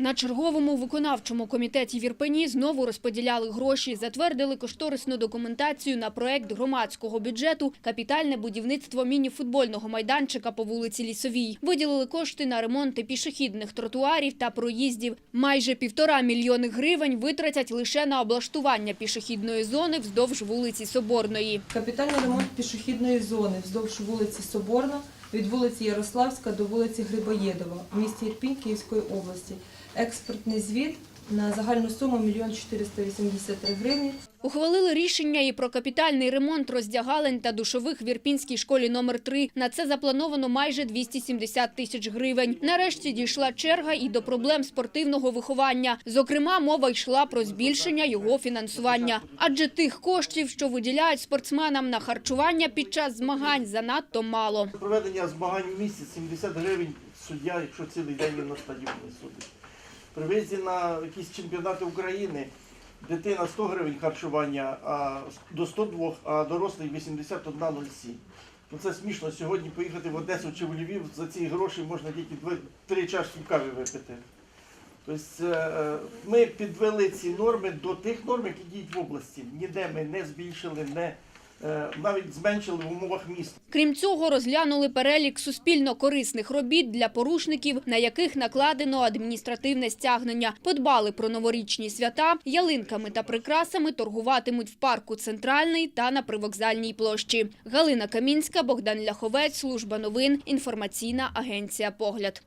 На черговому виконавчому комітеті в Ірпені знову розподіляли гроші, затвердили кошторисну документацію на проект громадського бюджету «Капітальне будівництво міні-футбольного майданчика по вулиці Лісовій». Виділили кошти на ремонти пішохідних тротуарів та проїздів. Майже 1,5 мільйони гривень витратять лише на облаштування пішохідної зони вздовж вулиці Соборної. Капітальний ремонт пішохідної зони вздовж вулиці Соборна від вулиці Ярославська до вулиці Грибоєдова в місті Ірпінь Київської області. Експертний звіт на загальну суму 1 483 гривні. Ухвалили рішення і про капітальний ремонт роздягалень та душових в Ірпінській школі номер 3. На це заплановано майже 270 тисяч гривень. Нарешті дійшла черга і до проблем спортивного виховання. Зокрема, мова йшла про збільшення його фінансування. Адже тих коштів, що виділяють спортсменам на харчування під час змагань, занадто мало. Проведення змагань в місяць 70 гривень суддя, якщо цілий день він на стадіоні судить. При виїзді на якісь чемпіонати України дитина 100 гривень харчування, до 102, а дорослий 81,07. Ну це смішно. Сьогодні поїхати в Одесу чи в Львів за ці гроші можна тільки 3 чашки кави випити. Тобто ми підвели ці норми до тих норм, які діють в області. Ніде ми не збільшили, навіть зменшили в умовах міста. Крім цього, розглянули перелік суспільно корисних робіт для порушників, на яких накладено адміністративне стягнення. Подбали про новорічні свята, ялинками та прикрасами торгуватимуть в парку «Центральний» та на Привокзальній площі. Галина Камінська, Богдан Ляховець, Служба новин, інформаційна агенція «Погляд».